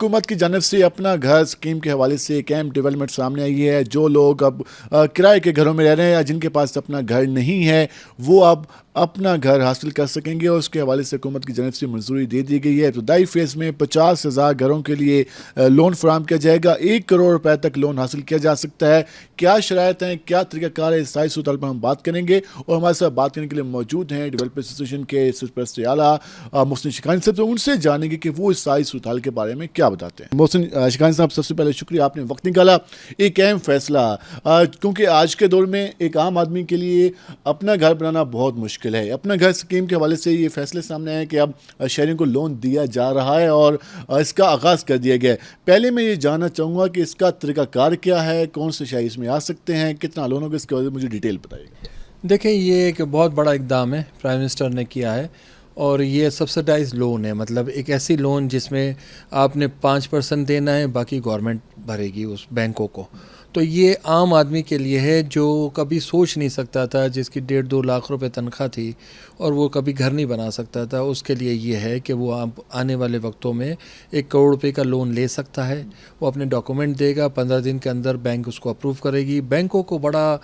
حکومت کی جانب سے اپنا گھر اسکیم کے حوالے سے ایک اہم ڈیولپمنٹ سامنے آئی ہے. جو لوگ اب کرائے کے گھروں میں رہ رہے ہیں یا جن کے پاس اپنا گھر نہیں ہے وہ اب اپنا گھر حاصل کر سکیں گے اور اس کے حوالے سے حکومت کی جانب سے منظوری دے دی گئی ہے. ابتدائی فیز میں 50,000 گھروں کے لیے لون فراہم کیا جائے گا. 1 کروڑ روپے تک لون حاصل کیا جا سکتا ہے. کیا شرائط ہیں, کیا طریقہ کار ہے, اس ساری صورت پر ہم بات کریں گے اور ہمارے ساتھ بات کرنے کے لیے موجود ہیں ڈیولپر ایسوسیشن کے سرپرست اعلیٰ محسن شیخانی صاحب. تو ان سے جانیں گے کہ وہ اس ساری صورتحال کے بارے میں کیا بتاتے ہیں. محسن شیخانی صاحب, سب سے پہلے شکریہ, آپ نے وقت نکالا. ایک اہم فیصلہ, کیونکہ آج کے دور میں ایک عام آدمی کے لیے اپنا گھر بنانا بہت مشکل ہے. اپنا گھر اسکیم کے حوالے سے یہ فیصلے سامنے آئے کہ اب شہریوں کو لون دیا جا رہا ہے اور اس کا آغاز کر دیا گیا ہے. پہلے میں یہ جاننا چاہوں گا کہ اس کا طریقہ کار کیا ہے, کون سے شہری اس میں آ سکتے ہیں, کتنا لون ہوگا, اس کے بارے میں مجھے ڈیٹیل بتائیے. دیکھیں, یہ ایک بہت بڑا اقدام ہے پرائم منسٹر نے کیا ہے, اور یہ سبسڈائز لون ہے. مطلب ایک ایسی لون جس میں آپ نے 5% دینا ہے, باقی گورنمنٹ بھرے گی اس بینکوں کو. تو یہ عام آدمی کے لیے ہے جو کبھی سوچ نہیں سکتا تھا, جس کی 1.5-2 لاکھ روپے تنخواہ تھی اور وہ کبھی گھر نہیں بنا سکتا تھا. اس کے لیے یہ ہے کہ وہ آنے والے وقتوں میں 1 کروڑ روپے کا لون لے سکتا ہے. وہ اپنے ڈاکومنٹ دے گا, 15 دن کے اندر بینک اس کو اپروو کرے گی. بینکوں کو بڑا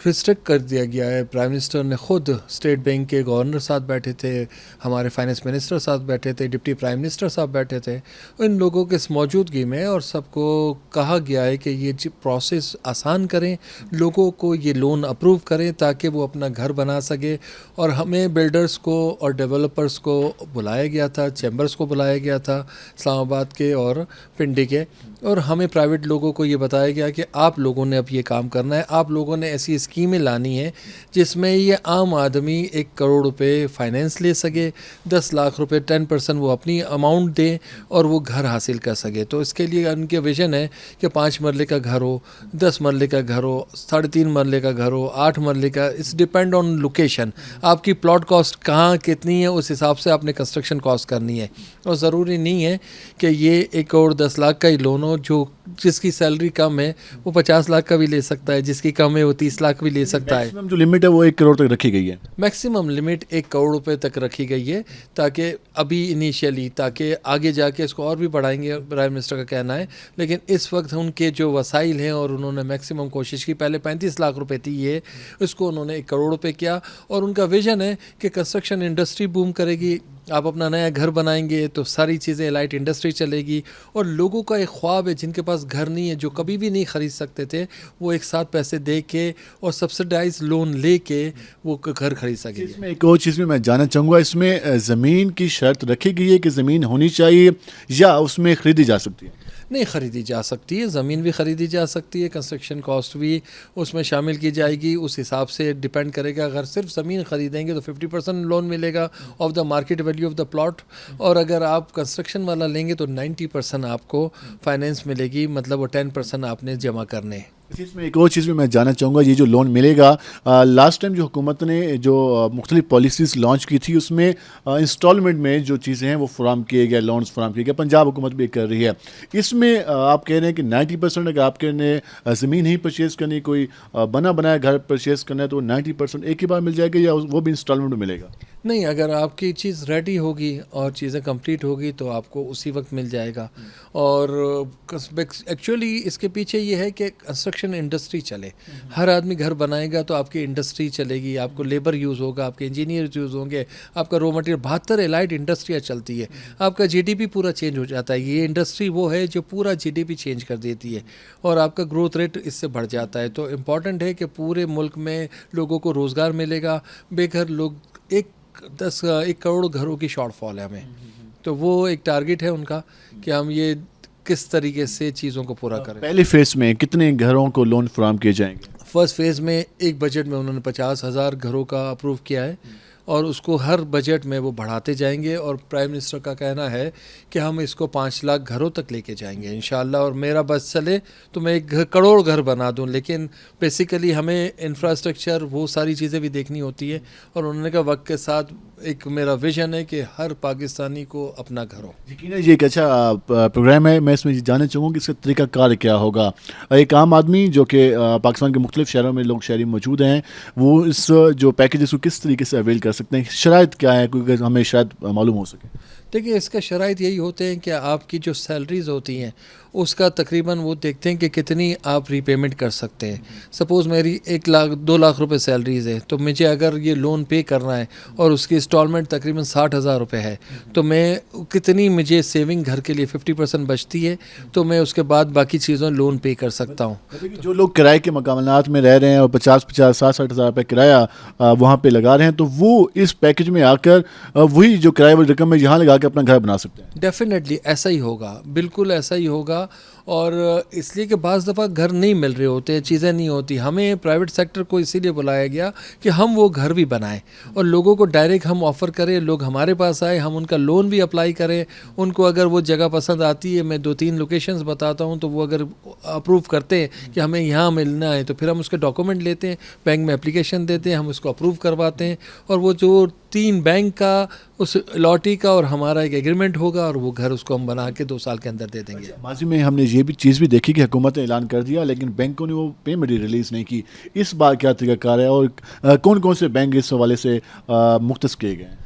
ریسٹرکٹ کر دیا گیا ہے. پرائم منسٹر نے خود اسٹیٹ بینک کے گورنر ساتھ بیٹھے تھے, ہمارے فائنانس منسٹر ساتھ بیٹھے تھے, ڈپٹی پرائم منسٹر صاحب بیٹھے تھے. ان لوگوں کے موجودگی میں اور سب کو کہا گیا ہے کہ یہ پروسیس آسان کریں, لوگوں کو یہ لون اپروو کریں تاکہ وہ اپنا گھر بنا سکے. اور ہمیں بلڈرز کو اور ڈیولپرز کو بلایا گیا تھا, چیمبرز کو بلایا گیا تھا اسلام آباد کے اور پنڈی کے, اور ہمیں پرائیویٹ لوگوں کو یہ بتایا گیا کہ آپ لوگوں نے اب یہ کام کرنا ہے. آپ لوگوں نے ایسی اسکیمیں لانی ہیں جس میں یہ عام آدمی 1 کروڑ روپے فائنینس لے سکے, 10 لاکھ روپے 10% وہ اپنی اماؤنٹ دیں اور وہ گھر حاصل کر سکے. تو اس کے لیے ان کے ویژن ہے کہ 5 مرلے کا گھر ہو, 10 مرلے کا گھر ہو, 3.5 مرلے کا گھر ہو, 8 مرلے کا. It's depend on location. آپ کی پلاٹ کاسٹ کہاں کتنی ہے, اس حساب سے آپ نے کنسٹرکشن کاسٹ کرنی ہے. اور ضروری نہیں ہے کہ یہ 1 کروڑ 10 لاکھ کا ہی لون ہو. جو جس کی سیلری کم ہے وہ 50 لاکھ کا بھی لے سکتا ہے, جس کی کم ہے وہ 30 لاکھ بھی لے سکتا ہے. میکسیمم جو لمٹ ہے وہ 1 کروڑ تک رکھی گئی ہے. میکسیمم لمٹ 1 کروڑ روپے تک رکھی گئی ہے, تاکہ ابھی انیشیلی, تاکہ آگے جا کے اس کو اور بھی بڑھائیں گے, پرائم منسٹر کا کہنا ہے. لیکن اس وقت ان کے جو وسائل ہیں اور انہوں نے میکسیمم کوشش کی, پہلے 35 لاکھ روپے تھی یہ, اس کو انہوں نے 1 کروڑ روپے کیا. اور ان کا ویژن ہے کہ کنسٹرکشن انڈسٹری بوم کرے گی. آپ اپنا نیا گھر بنائیں گے تو ساری چیزیں لائٹ انڈسٹری چلے گی, اور لوگوں کا ایک خواب ہے جن کے پاس گھر نہیں ہے, جو کبھی بھی نہیں خرید سکتے تھے, وہ ایک ساتھ پیسے دے کے اور سبسڈائز لون لے کے وہ گھر خرید سکیں گے. اس میں ایک اور چیز میں جاننا چاہوں گا, اس میں زمین کی شرط رکھی گئی ہے کہ زمین ہونی چاہیے یا اس میں خریدی جا سکتی ہے؟ نہیں, خریدی جا سکتی ہے, زمین بھی خریدی جا سکتی ہے, کنسٹرکشن کاسٹ بھی اس میں شامل کی جائے گی. اس حساب سے ڈیپینڈ کرے گا. اگر صرف زمین خریدیں گے تو 50% لون ملے گا of the market value of the plot, اور اگر آپ کنسٹرکشن والا لیں گے تو 90% آپ کو فائنینس ملے گی. مطلب وہ 10% آپ نے جمع کرنے. اس میں ایک اور چیز میں جاننا چاہوں گا, یہ جو لون ملے گا, لاسٹ ٹائم جو حکومت نے جو مختلف پالیسیز لانچ کی تھی اس میں انسٹالمنٹ میں جو چیزیں ہیں وہ فراہم کیے گئے, لونز فراہم کیے گئے. پنجاب حکومت بھی کر رہی ہے. اس میں آپ کہہ رہے ہیں کہ 90% اگر آپ کہہ رہے ہیں زمین ہی پرچیز کرنی, کوئی بنا بنایا گھر پرچیز کرنا ہے تو 90% ایک ہی بار مل جائے گا یا وہ بھی انسٹالمنٹ میں ملے گا؟ نہیں, اگر آپ کی چیز ریڈی ہوگی اور چیزیں کمپلیٹ ہوگی تو آپ کو اسی وقت مل جائے گا. اور ایکچولی اس کے پیچھے یہ ہے کہ کنسٹرکشن انڈسٹری چلے. ہر آدمی گھر بنائے گا تو آپ کی انڈسٹری چلے گی, آپ کو لیبر یوز ہوگا, آپ کے انجینئر یوز ہوں گے, آپ کا رو مٹیریل. 72 الائٹ انڈسٹریاں چلتی ہے, آپ کا GDP پورا چینج ہو جاتا ہے. یہ انڈسٹری وہ ہے جو پورا GDP چینج کر دیتی ہے اور آپ کا گروتھ ریٹ اس سے بڑھ جاتا ہے. تو امپورٹنٹ ہے کہ پورے ملک میں لوگوں کو روزگار ملے گا. بے گھر لوگ 1 کروڑ گھروں کی شارٹ فال ہے ہمیں, تو وہ ایک ٹارگٹ ہے ان کا کہ ہم یہ کس طریقے سے چیزوں کو پورا کریں. پہلے فیز میں کتنے گھروں کو لون فراہم کیے جائیں گے؟ فرسٹ فیز میں ایک بجٹ میں انہوں نے 50,000 گھروں کا اپروو کیا ہے, اور اس کو ہر بجٹ میں وہ بڑھاتے جائیں گے. اور پرائم منسٹر کا کہنا ہے کہ ہم اس کو 5 لاکھ گھروں تک لے کے جائیں گے انشاءاللہ. اور میرا بس چلے تو میں 1 کروڑ گھر بنا دوں, لیکن بیسیکلی ہمیں انفراسٹرکچر وہ ساری چیزیں بھی دیکھنی ہوتی ہے. اور انہوں نے کہا وقت کے ساتھ ایک میرا ویژن ہے کہ ہر پاکستانی کو اپنا گھر ہو. یقیناً یہ ایک اچھا پروگرام ہے. میں اس میں جاننا چاہوں گا کہ اس کا طریقہ کار کیا ہوگا. ایک عام آدمی جو کہ پاکستان کے مختلف شہروں میں لوگ شہری موجود ہیں, وہ اس جو پیکیجز کو کس طریقے سے اویل کر سکتے ہیں, شرائط کیا ہے, کیونکہ ہمیں شاید معلوم ہو سکے. دیکھیے اس کا شرائط یہی ہوتے ہیں کہ آپ کی جو سیلریز ہوتی ہیں اس کا تقریباً وہ دیکھتے ہیں کہ کتنی آپ ری پیمنٹ کر سکتے ہیں. سپوز میری 1 لاکھ 2 لاکھ روپے سیلریز ہے تو مجھے اگر یہ لون پے کرنا ہے اور اس کی انسٹالمنٹ تقریباً 60,000 روپے ہے تو میں کتنی مجھے سیونگ گھر کے لیے 50% بچتی ہے تو میں اس کے بعد باقی چیزوں لون پے کر سکتا ہوں. جو لوگ کرائے کے مکانات میں رہ رہے ہیں اور 50 60 ہزار روپے کرایہ وہاں پہ لگا رہے ہیں تو وہ اس پیکج میں آ کر وہی جو کرایہ والی رقم ہے یہاں لگا کے اپنا گھر بنا سکتے ہیں. ڈیفینیٹلی ایسا ہی ہوگا, بالکل ایسا ہی ہوگا. اور اس لیے کہ بعض دفعہ گھر نہیں مل رہے ہوتے, چیزیں نہیں ہوتی. ہمیں پرائیویٹ سیکٹر کو اسی لیے بلایا گیا کہ ہم وہ گھر بھی بنائیں اور لوگوں کو ڈائریکٹ ہم آفر کریں, لوگ ہمارے پاس آئے, ہم ان کا لون بھی اپلائی کریں. ان کو اگر وہ جگہ پسند آتی ہے, میں 2-3 لوکیشنز بتاتا ہوں, تو وہ اگر اپروو کرتے ہیں کہ ہمیں یہاں ملنا ہے تو پھر ہم اس کے ڈاکومنٹ لیتے ہیں, بینک میں اپلیکیشن دیتے ہیں, ہم اس کو اپروو کرواتے ہیں اور وہ جو 3 بینک کا, اس لاٹری کا اور ہمارا ایک ایگریمنٹ ہوگا اور وہ گھر اس کو ہم بنا کے 2 سال کے اندر دے دیں گے. ماضی میں ہم نے یہ بھی چیز بھی دیکھی کہ حکومت نے اعلان کر دیا لیکن بینکوں نے وہ پیمنٹ ریلیز نہیں کی. اس بار کیا طریقہ کار ہے اور کون کون سے بینک اس حوالے سے مختص کیے گئے ہیں؟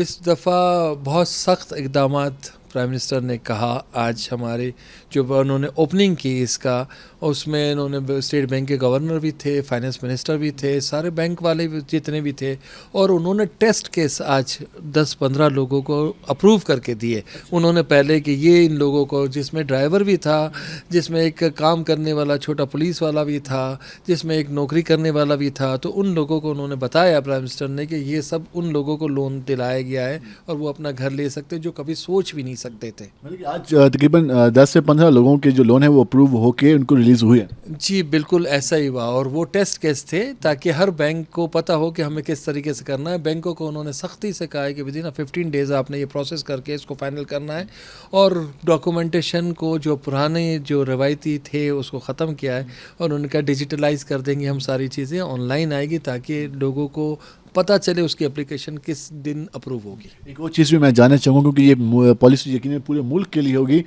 اس دفعہ بہت سخت اقدامات پرائم منسٹر نے کہا. آج ہمارے جو انہوں نے اوپننگ کی اس کا, اس میں انہوں نے اسٹیٹ بینک کے گورنر بھی تھے, فائنانس منسٹر بھی تھے, سارے بینک والے جتنے بھی تھے, اور انہوں نے ٹیسٹ کیس آج 10-15 لوگوں کو اپروو کر کے دیے. انہوں نے پہلے کہ یہ ان لوگوں کو, جس میں ڈرائیور بھی تھا, جس میں ایک کام کرنے والا چھوٹا پولیس والا بھی تھا, جس میں ایک نوکری کرنے والا بھی تھا, تو ان لوگوں کو انہوں نے بتایا پرائم منسٹر نے کہ یہ سب ان لوگوں کو لون دلایا گیا ہے اور وہ اپنا گھر لے سکتے جو کبھی سوچ بھی نہیں سکتے تھے. آج تقریباً 10 سے 15 لوگوں کے جو لون ہے وہ اپروو ہو کے ان کو ریلیز ہوئے ہیں. جی بالکل ایسا ہی ہوا, اور وہ ٹیسٹ کیس تھے تاکہ ہر بینک کو پتہ ہو کہ ہمیں کس طریقے سے کرنا ہے. بینکوں کو انہوں نے سختی سے کہا ہے کہ ودن 15 ڈیز آپ نے یہ پروسیس کر کے اس کو فائنل کرنا ہے, اور ڈاکومنٹیشن کو جو پرانے جو روایتی تھے اس کو ختم کیا ہے, اور ان کا ڈیجیٹلائز کر دیں گے ہم, ساری چیزیں آن لائن آئے گی تاکہ لوگوں کو پتہ چلے اس کی اپلیکیشن کس دن اپروو ہوگی. ایک اور چیز بھی میں جاننا چاہوں گا کیونکہ یہ پالیسی یقیناً پورے ملک کے لیے ہوگی,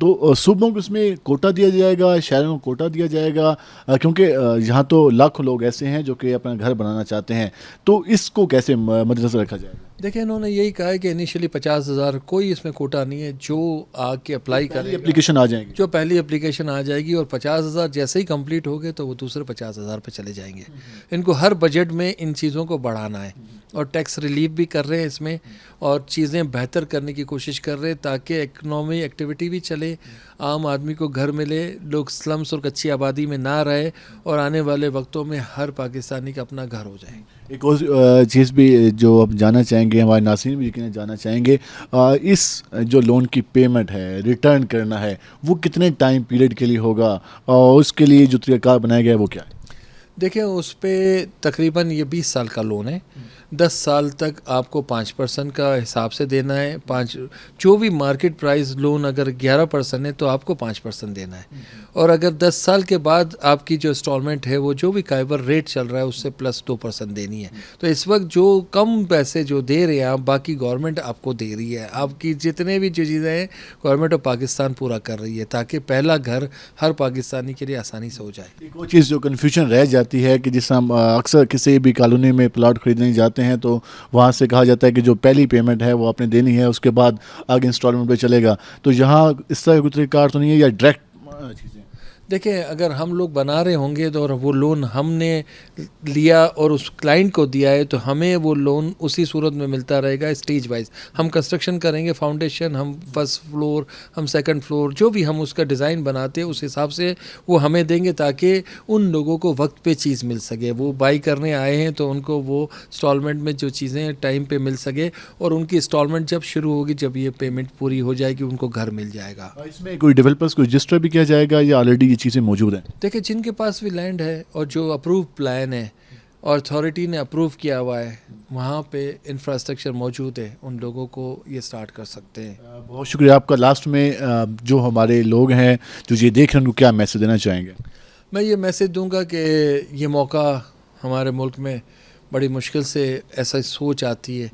تو صوبوں کو اس میں کوٹا دیا جائے گا, شہروں کو کوٹا دیا جائے گا, کیونکہ یہاں تو لاکھوں لوگ ایسے ہیں جو کہ اپنا گھر بنانا چاہتے ہیں, تو اس کو کیسے مد نظر رکھا جائے گا؟ دیکھیں انہوں نے یہی کہا ہے کہ انیشلی 50,000, کوئی اس میں کوٹا نہیں ہے, جو آ کے اپلائی کرے اپلیکیشن آ جائیں گی, جو پہلی اپلیکیشن آ جائے گی, اور 50,000 جیسے ہی کمپلیٹ ہو گئے تو وہ دوسرے 50,000 پہ چلے جائیں گے. ان کو ہر بجٹ میں ان چیزوں کو بڑھانا ہے, اور ٹیکس ریلیف بھی کر رہے ہیں اس میں, اور چیزیں بہتر کرنے کی کوشش کر رہے ہیں تاکہ اکنامی ایکٹیویٹی بھی چلے, عام آدمی کو گھر ملے, لوگ سلمس اور کچی آبادی میں نہ رہے, اور آنے والے وقتوں میں ہر پاکستانی کا اپنا گھر ہو جائے. ایک اور چیز بھی جو اب جاننا چاہیں گے, ہمارے ناظرین بھی یقیناً جاننا چاہیں گے, اس جو لون کی پیمنٹ ہے, ریٹرن کرنا ہے, وہ کتنے ٹائم پیریڈ کے لیے ہوگا, اور اس کے لیے جو طریقہ کار بنایا گیا ہے وہ کیا ہے؟ دیکھیں اس پہ تقریباً یہ 20 سال کا لون ہے. 10 سال تک آپ کو 5% کا حساب سے دینا ہے. جو بھی مارکیٹ پرائز لون اگر 11% ہے تو آپ کو 5% دینا ہے, اور اگر 10 سال کے بعد آپ کی جو انسٹالمنٹ ہے وہ جو بھی قائبر ریٹ چل رہا ہے اس سے پلس 2% دینی ہے. تو اس وقت جو کم پیسے جو دے رہے ہیں آپ, باقی گورنمنٹ آپ کو دے رہی ہے. آپ کی جتنے بھی جو چیزیں ہیں گورنمنٹ آف پاکستان پورا کر رہی ہے تاکہ پہلا گھر ہر پاکستانی کے لیے آسانی سے ہو جائے. ایک وہ چیز جو کنفیوژن رہ جاتی ہے کہ جس ہم اکثر کسی بھی کالونی میں پلاٹ خریدنے جاتے ہیں تو وہاں سے کہا جاتا ہے کہ جو پہلی پیمنٹ ہے وہ آپ نے دینی ہے, اس کے بعد آگے انسٹالمنٹ پہ چلے گا, تو یہاں اس طرح کوئی طریقہ کار تو نہیں ہے یا ڈائریکٹ چیزیں؟ دیکھیں اگر ہم لوگ بنا رہے ہوں گے تو اور وہ لون ہم نے لیا اور اس کلائنٹ کو دیا ہے تو ہمیں وہ لون اسی صورت میں ملتا رہے گا اسٹیج وائز. ہم کنسٹرکشن کریں گے, فاؤنڈیشن, ہم فرسٹ فلور, ہم سیکنڈ فلور, جو بھی ہم اس کا ڈیزائن بناتے ہیں اس حساب سے وہ ہمیں دیں گے تاکہ ان لوگوں کو وقت پہ چیز مل سکے. وہ بائی کرنے آئے ہیں تو ان کو وہ انسٹالمنٹ میں جو چیزیں ٹائم پہ مل سکے, اور ان کی انسٹالمنٹ جب شروع ہوگی, جب یہ پیمنٹ پوری ہو جائے گی, ان کو گھر مل جائے گا. اس میں کوئی ڈیولپرز کو رجسٹر بھی کیا جائے گا یا آلریڈی یہ چیزیں موجود ہیں؟ دیکھیں جن کے پاس بھی لینڈ ہے اور جو اپروو پلان ہے اور اتھارٹی نے اپروو کیا ہوا ہے, وہاں پہ انفراسٹرکچر موجود ہے, ان لوگوں کو یہ سٹارٹ کر سکتے ہیں. بہت شکریہ آپ کا. لاسٹ میں جو ہمارے لوگ ہیں جو یہ دیکھ رہے ہیں ان کو کیا میسج دینا چاہیں گے؟ میں یہ میسج دوں گا کہ یہ موقع ہمارے ملک میں بڑی مشکل سے ایسا سوچ آتی ہے,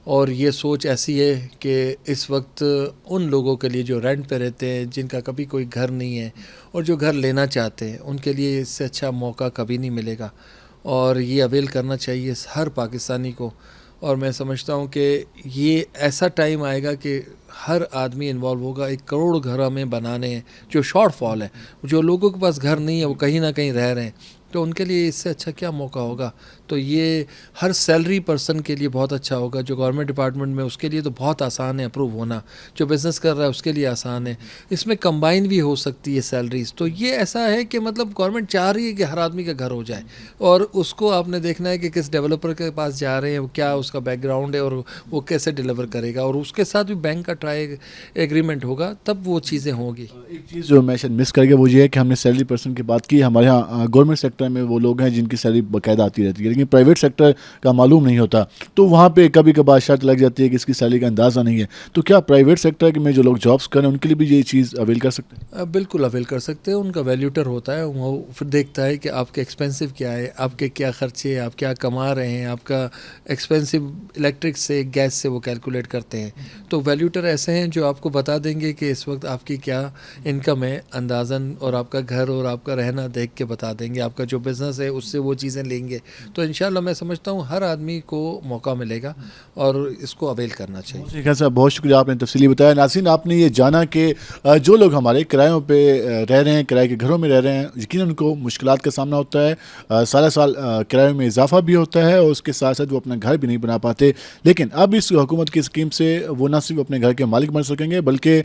اور یہ سوچ ایسی ہے کہ اس وقت ان لوگوں کے لیے جو رینٹ پہ رہتے ہیں, جن کا کبھی کوئی گھر نہیں ہے اور جو گھر لینا چاہتے ہیں, ان کے لیے اس سے اچھا موقع کبھی نہیں ملے گا, اور یہ اویل کرنا چاہیے ہر پاکستانی کو. اور میں سمجھتا ہوں کہ یہ ایسا ٹائم آئے گا کہ ہر آدمی انوالو ہوگا 1 کروڑ گھر ہمیں بنانے ہیں. جو شارٹ فال ہے, جو لوگوں کے پاس گھر نہیں ہے وہ کہیں نہ کہیں رہ رہے ہیں, تو ان کے لیے اس سے اچھا کیا موقع ہوگا. تو یہ ہر سیلری پرسن کے لیے بہت اچھا ہوگا. جو گورنمنٹ ڈپارٹمنٹ میں اس کے لیے تو بہت آسان ہے اپروو ہونا, جو بزنس کر رہا ہے اس کے لیے آسان ہے. اس میں کمبائن بھی ہو سکتی ہے سیلریز. تو یہ ایسا ہے کہ مطلب گورنمنٹ چاہ رہی ہے کہ ہر آدمی کا گھر ہو جائے, اور اس کو آپ نے دیکھنا ہے کہ کس ڈیولپر کے پاس جا رہے ہیں, کیا اس کا بیک گراؤنڈ ہے اور وہ کیسے ڈیلیور کرے گا, اور اس کے ساتھ بھی بینک کا ٹرائی ایگریمنٹ ہوگا, تب وہ چیزیں ہوں گی. ایک چیز جو میں شاید مس کر گیا وہ یہ ہے کہ ہم نے سیلری پرسن کی بات کی. ہمارے یہاں گورنمنٹ سیکٹر میں وہ لوگ ہیں جن کی سیلری باقاعدہ آتی رہتی ہے, لیکن پرائیویٹ سیکٹر کا معلوم نہیں ہوتا, تو وہاں پہ کبھی کبھار شرط لگ جاتی ہے کہ اس کی سیلری کا اندازہ نہیں ہے. تو کیا پرائیویٹ سیکٹر میں جو لوگ جابس کریں ان کے لیے بھی یہ چیز اویل کر سکتے ہیں؟ بالکل اویل کر سکتے ہیں. ان کا ویلیوٹر ہوتا ہے, وہ پھر دیکھتا ہے کہ آپ کے ایکسپینسو کیا ہے, آپ کے کیا خرچے ہیں, آپ کیا کما رہے ہیں, آپ کا ایکسپینسو الیکٹرک سے گیس سے وہ کیلکولیٹ کرتے ہیں. تو ویلیوٹر ایسے ہیں جو آپ کو بتا دیں گے کہ اس وقت آپ کی کیا انکم ہے اندازاً, اور آپ کا گھر اور آپ کا رہنا دیکھ کے بتا دیں گے. آپ کا جو بزنس ہے اس سے وہ چیزیں لیں گے. تو انشاءاللہ میں سمجھتا ہوں ہر آدمی کو موقع ملے گا اور اس کو اویل کرنا چاہیے. خیر صاحب, بہت شکریہ, آپ نے تفصیلی بتایا. ناظرین, آپ نے یہ جانا کہ جو لوگ ہمارے کرایوں پہ رہ رہے ہیں, کرائے کے گھروں میں رہ رہے ہیں, یقیناً ان کو مشکلات کا سامنا ہوتا ہے. سالہ سال کرایوں میں اضافہ بھی ہوتا ہے, اور اس کے ساتھ ساتھ وہ اپنا گھر بھی نہیں بنا پاتے. لیکن اب اس حکومت کی اسکیم سے وہ نہ صرف اپنے گھر کے مالک بن سکیں گے, بلکہ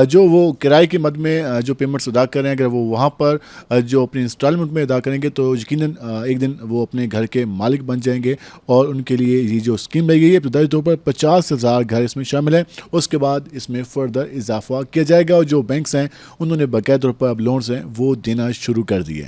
جو وہ کرائے کے مد میں جو پیمنٹس ادا کر رہے ہیں, اگر وہ وہاں پر جو اپنی انسٹالمنٹ میں ادا کریں گے تو یقیناً ایک دن وہ اپنے گھر کے مالک بن جائیں گے. اور ان کے لیے یہ جو اسکیم لائی گئی ہے, ابتدائی طور پر 50,000 گھر اس میں شامل ہیں. اس کے بعد اس میں فردر اضافہ کیا جائے گا, اور جو بینکس ہیں انہوں نے باقاعدہ طور پر اب لونز ہیں وہ دینا شروع کر دیے ہیں.